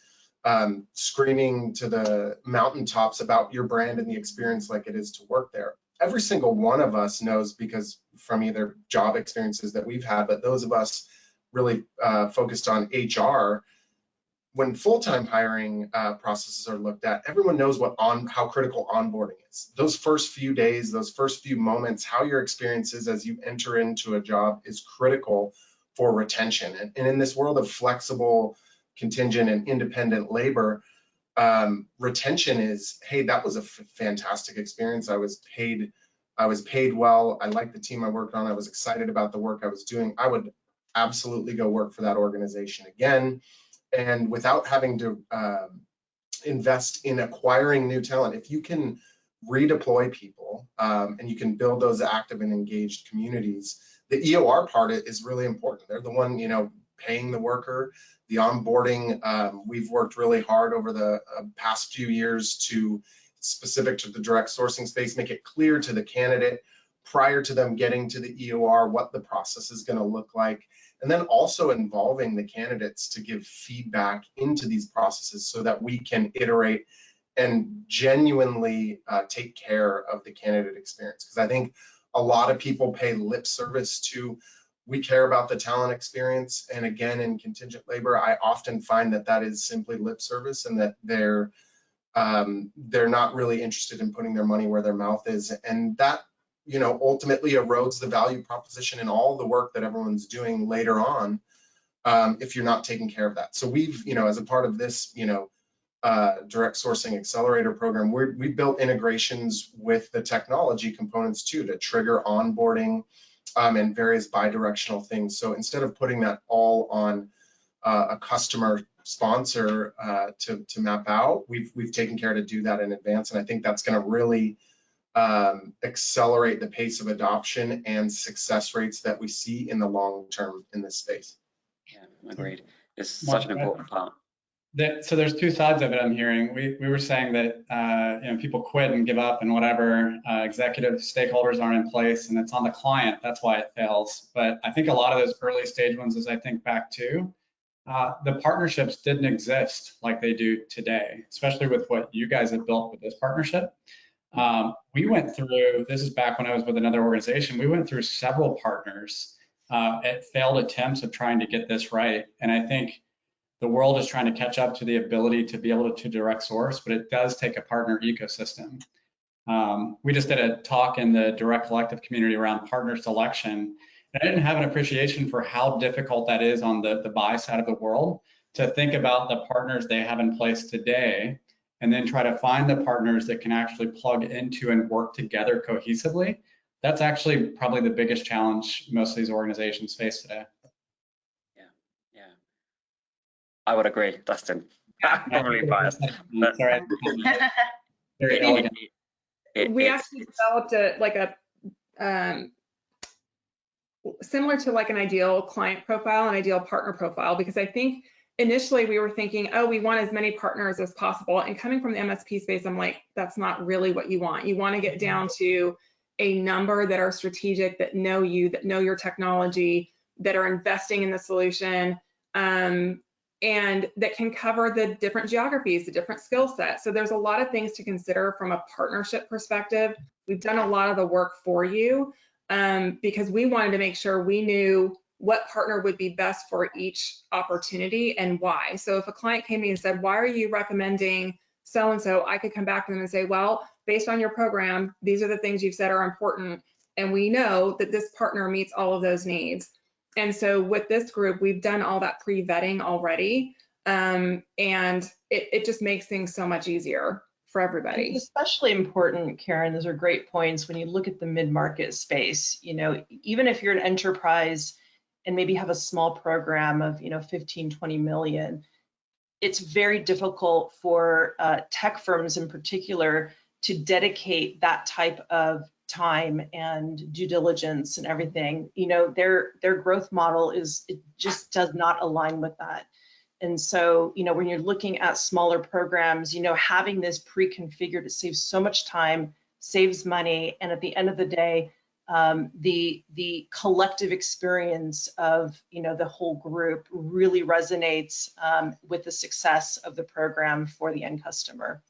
screaming to the mountaintops about your brand and the experience like it is to work there. Every single one of us knows, because from either job experiences that we've had, but those of us really focused on HR, when full-time hiring processes are looked at, everyone knows how critical onboarding is. Those first few days, those first few moments, how your experience is as you enter into a job is critical for retention. And in this world of flexible, contingent, and independent labor, retention is, hey, that was a fantastic experience. I was paid well. I liked the team I worked on. I was excited about the work I was doing. I would absolutely go work for that organization again. And without having to invest in acquiring new talent, if you can redeploy people and you can build those active and engaged communities, the EOR part is really important. They're the one, paying the worker, the onboarding. We've worked really hard over the past few years to, specific to the direct sourcing space, make it clear to the candidate prior to them getting to the EOR what the process is going to look like. and then also involving the candidates to give feedback into these processes so that we can iterate and genuinely take care of the candidate experience. Because I think a lot of people pay lip service to, we care about the talent experience, and again, in contingent labor, I often find that that is simply lip service, and that they're not really interested in putting their money where their mouth is, and that, you know, ultimately erodes the value proposition and all the work that everyone's doing later on if you're not taking care of that. So we've, you know, as a part of this, you know, direct sourcing accelerator program, we built integrations with the technology components too to trigger onboarding and various bi-directional things. So instead of putting that all on a customer sponsor to map out, we've taken care to do that in advance, and I think that's going to really accelerate the pace of adoption and success rates that we see in the long term in this space. Yeah, agreed. It's such an important part. So there's two sides of it I'm hearing. We were saying that you know, people quit and give up and whatever, executive stakeholders aren't in place and it's on the client, that's why it fails. But I think a lot of those early stage ones, as I think back to, the partnerships didn't exist like they do today, especially with what you guys have built with this partnership. We went through, this is back when I was with another organization, we went through several partners at failed attempts of trying to get this right. And I think the world is trying to catch up to the ability to be able to direct source, but it does take a partner ecosystem. We just did a talk in the direct collective community around partner selection. And I didn't have an appreciation for how difficult that is on the buy side of the world to think about the partners they have in place today and then try to find the partners that can actually plug into and work together cohesively. That's actually probably the biggest challenge most of these organizations face today. I would agree, Dustin. Probably biased. But Sorry. Very elegant. We actually developed a similar to like an ideal client profile and ideal partner profile, because I think initially we were thinking, oh, we want as many partners as possible. And coming from the MSP space, I'm like, that's not really what you want. You want to get down to a number that are strategic, that know you, that know your technology, that are investing in the solution, and that can cover the different geographies, the different skill sets. So there's a lot of things to consider from a partnership perspective. We've done a lot of the work for you because we wanted to make sure we knew what partner would be best for each opportunity and why. So if a client came to me and said, why are you recommending so-and-so, I could come back to them and say, well, based on your program, these are the things you've said are important. And we know that this partner meets all of those needs. And so with this group, we've done all that pre-vetting already. And it just makes things so much easier for everybody. It's especially important, Karen, those are great points when you look at the mid-market space. You know, even if you're an enterprise and maybe have a small program of, you know, 15, 20 million, it's very difficult for tech firms in particular to dedicate that type of time and due diligence and everything. You know, their growth model it just does not align with that. And so, you know, when you're looking at smaller programs, you know, having this pre-configured, it saves so much time, saves money, and at the end of the day, the collective experience of, you know, the whole group really resonates with the success of the program for the end customer.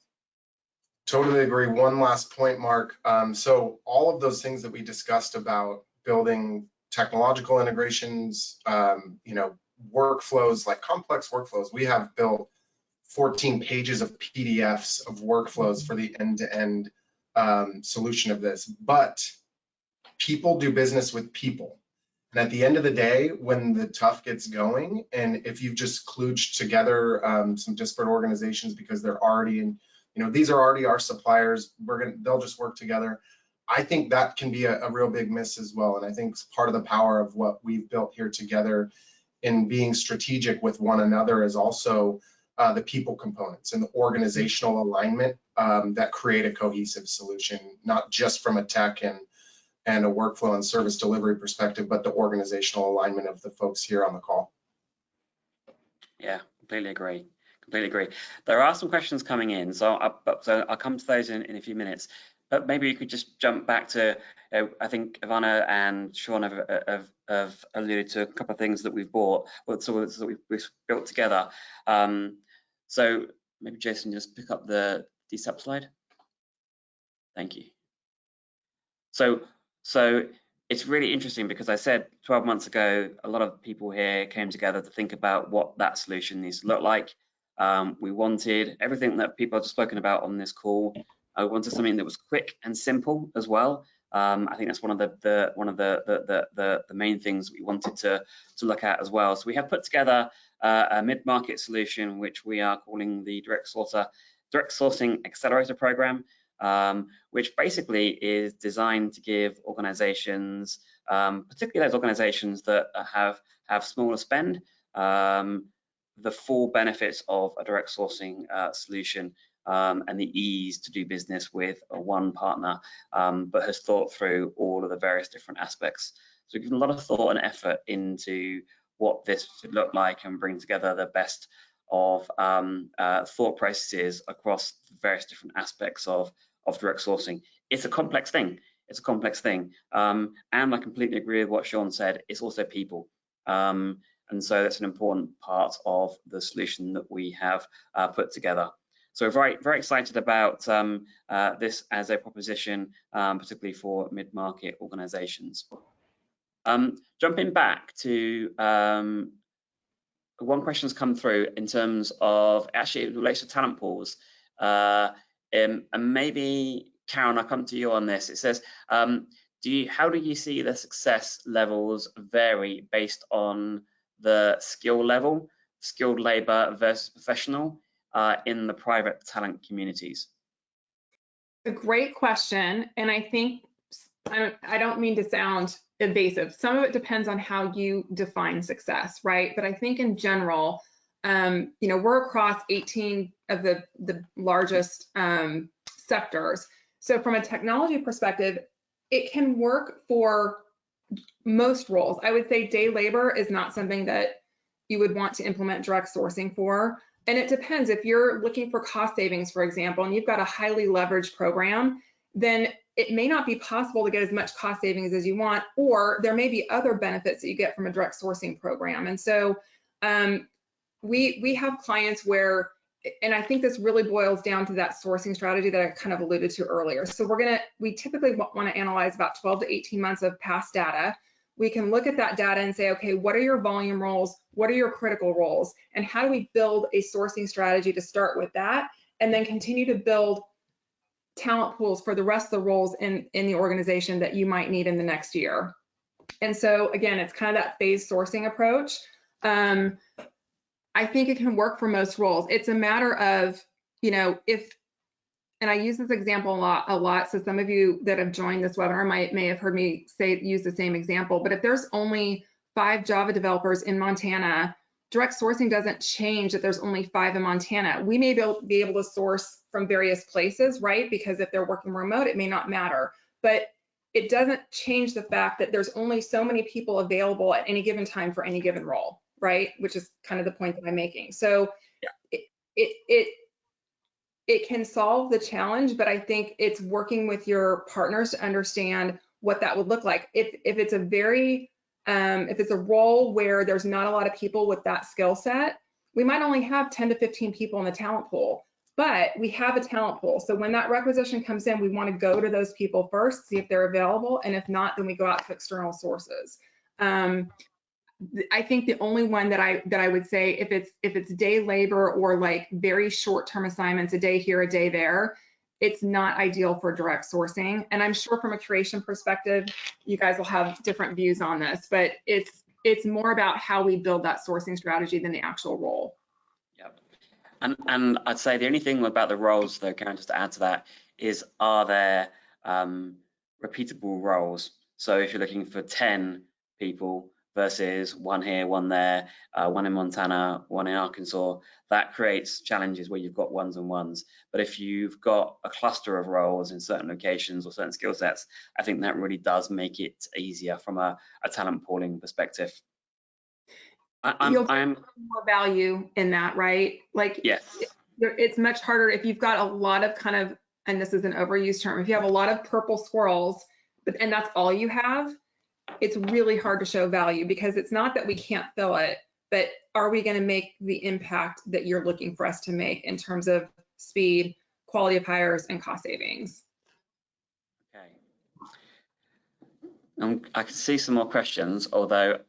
Totally agree. One last point, Mark. So all of those things that we discussed about building technological integrations, you know, workflows, like complex workflows, we have built 14 pages of PDFs of workflows for the end-to-end solution of this. But people do business with people. And at the end of the day, when the tough gets going, and if you've just kludged together some disparate organizations because they're already in, you know, these are already our suppliers, they'll just work together. I think that can be a real big miss as well. And I think part of the power of what we've built here together in being strategic with one another is also the people components and the organizational alignment that create a cohesive solution, not just from a tech and a workflow and service delivery perspective, but the organizational alignment of the folks here on the call. Yeah, completely agree. Completely agree. There are some questions coming in, so I'll come to those in a few minutes. maybe you could just jump back to, I think Ivana and Sean have alluded to a couple of things that we've bought, so that we've built together. So maybe Jason, just pick up the DSAP slide. Thank you. So it's really interesting because I said 12 months ago, a lot of people here came together to think about what that solution needs to look like. We wanted everything that people have spoken about on this call. I wanted something that was quick and simple as well. I think that's one of the main things we wanted to look at as well. So we have put together a mid-market solution, which we are calling the Direct Sourcing Accelerator Program, which basically is designed to give organizations, particularly those organizations that have smaller spend, the full benefits of a direct sourcing solution, and the ease to do business with one partner, but has thought through all of the various different aspects. So we've given a lot of thought and effort into what this should look like and bring together the best of thought processes across the various different aspects of direct sourcing. It's a complex thing. It's a complex thing. And I completely agree with what Sean said. It's also people. And so that's an important part of the solution that we have put together. So we're very, very excited about this as a proposition, particularly for mid-market organizations. Jumping back to one question's come through in terms of, actually it relates to talent pools. And maybe, Karen, I'll come to you on this. It says, how do you see the success levels vary based on the skill level, skilled labor versus professional in the private talent communities? A great question. And I think, I don't mean to sound evasive. Some of it depends on how you define success, right? But I think in general, we're across 18 of the largest sectors. So from a technology perspective, it can work for most roles. I would say day labor is not something that you would want to implement direct sourcing for. And it depends. If you're looking for cost savings, for example, and you've got a highly leveraged program, then it may not be possible to get as much cost savings as you want, or there may be other benefits that you get from a direct sourcing program. And so we have clients where, and I think this really boils down to that sourcing strategy that I kind of alluded to earlier. So we typically want to analyze about 12 to 18 months of past data. We can look at that data and say, okay, what are your volume roles? What are your critical roles? And how do we build a sourcing strategy to start with that? And then continue to build talent pools for the rest of the roles in the organization that you might need in the next year. And so again, it's kind of that phased sourcing approach. I think it can work for most roles. It's a matter of, and I use this example a lot. So some of you that have joined this webinar may have heard me use the same example, but if there's only 5 Java developers in Montana, direct sourcing doesn't change that there's only 5 in Montana. We may be able to source from various places, right? Because if they're working remote, it may not matter, but it doesn't change the fact that there's only so many people available at any given time for any given role, right? Which is kind of the point that I'm making. So it can solve the challenge, but I think it's working with your partners to understand what that would look like. If it's a role where there's not a lot of people with that skill set, we might only have 10 to 15 people in the talent pool, but we have a talent pool. So when that requisition comes in, we want to go to those people first, see if they're available, and if not, then we go out to external sources. I think the only one that I would say, if it's day labor or like very short-term assignments, a day here, a day there, it's not ideal for direct sourcing. And I'm sure from a curation perspective, you guys will have different views on this, but it's more about how we build that sourcing strategy than the actual role. Yep. And I'd say the only thing about the roles, though, Karen, just to add to that, is are there repeatable roles? So if you're looking for 10 people versus 1 here, 1 there, 1 in Montana, 1 in Arkansas, that creates challenges where you've got ones and ones. But if you've got a cluster of roles in certain locations or certain skill sets, I think that really does make it easier from a talent pooling perspective. You'll get more value in that, right? Like, yes, it's much harder if you've got a lot of kind of and this is an overused term, if you have a lot of purple swirls, and that's all you have, it's really hard to show value, because it's not that we can't fill it, but are we going to make the impact that you're looking for us to make in terms of speed, quality of hires, and cost savings? Okay. I can see some more questions, although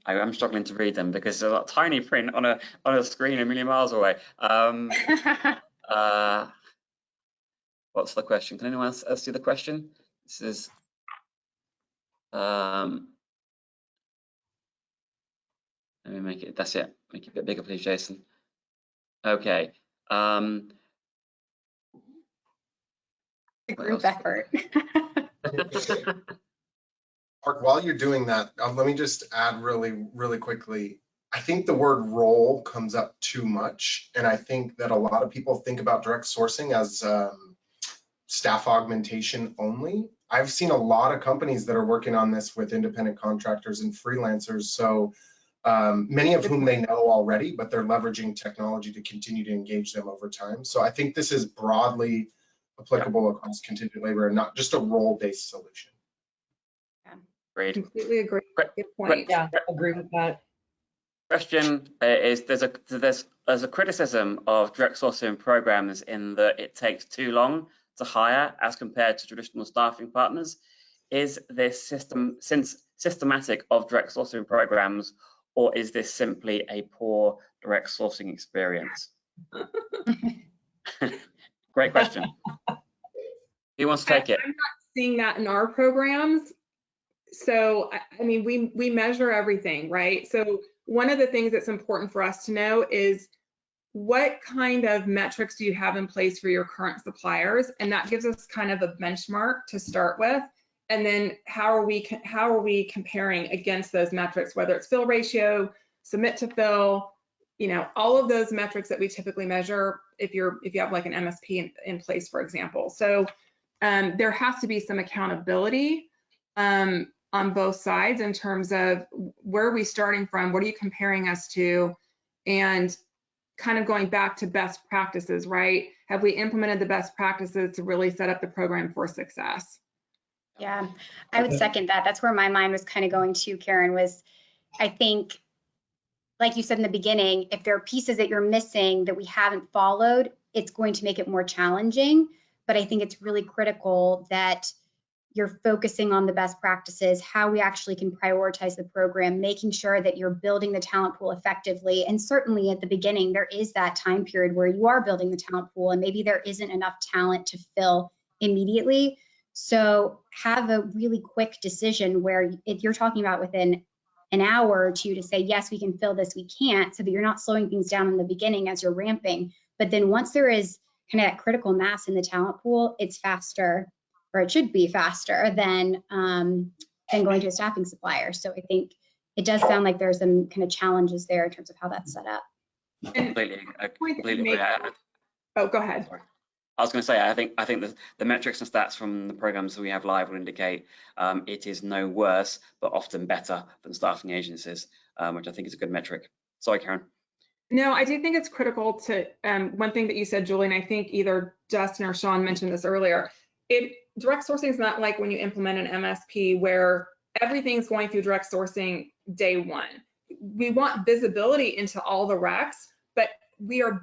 I am struggling to read them because there's a tiny print on a screen a million miles away. What's the question? Can anyone else see the question? This is let me make it. That's it. Make it a bit bigger, please, Jason. Okay. A group effort. Mark, while you're doing that, let me just add really quickly. I think the word role comes up too much, and I think that a lot of people think about direct sourcing as staff augmentation only. I've seen a lot of companies that are working on this with independent contractors and freelancers, so many of whom they know already, but they're leveraging technology to continue to engage them over time. So I think this is broadly applicable across contingent labor and not just a role-based solution. Great. Completely agree. Good point. Yeah, agree with that. Question is there's a criticism of direct sourcing programs in that it takes too long to hire as compared to traditional staffing partners. Is this systematic of direct sourcing programs, or is this simply a poor direct sourcing experience? Great question. Who wants to take it? I'm not seeing that in our programs. So, I mean, we measure everything, right? So one of the things that's important for us to know is what kind of metrics do you have in place for your current suppliers? And that gives us kind of a benchmark to start with. And then how are we comparing against those metrics, whether it's fill ratio, submit to fill, you know, all of those metrics that we typically measure if you have like an MSP in place, for example. So there has to be some accountability on both sides in terms of where are we starting from, what are you comparing us to, and kind of going back to best practices, right? Have we implemented the best practices to really set up the program for success? Yeah, I would second that. That's where my mind was kind of going to, Karen, was I think, like you said in the beginning, if there are pieces that you're missing that we haven't followed, it's going to make it more challenging. But I think it's really critical that you're focusing on the best practices, how we actually can prioritize the program, making sure that you're building the talent pool effectively. And certainly at the beginning, there is that time period where you are building the talent pool and maybe there isn't enough talent to fill immediately. So have a really quick decision where if you're talking about within an hour or two to say, yes, we can fill this, we can't, so that you're not slowing things down in the beginning as you're ramping. But then once there is kind of that critical mass in the talent pool, it's faster, or it should be faster than going to a staffing supplier. So I think it does sound like there's some kind of challenges there in terms of how that's set up. Completely agree. Oh, go ahead. Sorry. I was going to say, I think the metrics and stats from the programs that we have live will indicate it is no worse, but often better than staffing agencies, which I think is a good metric. Sorry, Karen. No, I do think it's critical to, one thing that you said, Julie, and I think either Justin or Sean mentioned this earlier, direct sourcing is not like when you implement an MSP where everything's going through direct sourcing day one. We want visibility into all the recs, but we are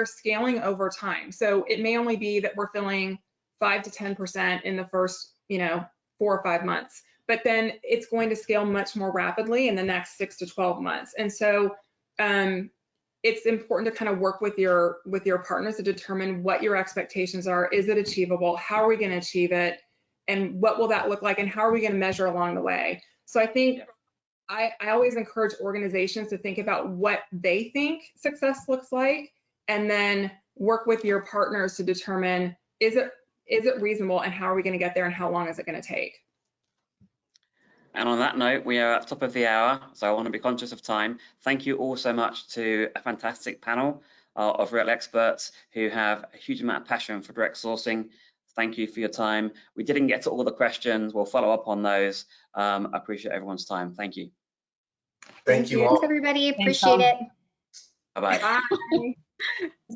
scaling over time. So it may only be that we're filling 5 to 10% in the first, 4 or 5 months, but then it's going to scale much more rapidly in the next 6 to 12 months. And so it's important to kind of work with your partners to determine what your expectations are. Is it achievable? How are we going to achieve it? And what will that look like? And how are we going to measure along the way? So I think I always encourage organizations to think about what they think success looks like, and then work with your partners to determine, is it reasonable, and how are we going to get there, and how long is it going to take? And on that note, we are at the top of the hour, so I want to be conscious of time. Thank you all so much to a fantastic panel of real experts who have a huge amount of passion for direct sourcing. Thank you for your time. We didn't get to all the questions. We'll follow up on those. I appreciate everyone's time. Thank you. Thank you all. Thanks, everybody. Appreciate it. Bye-bye. Bye.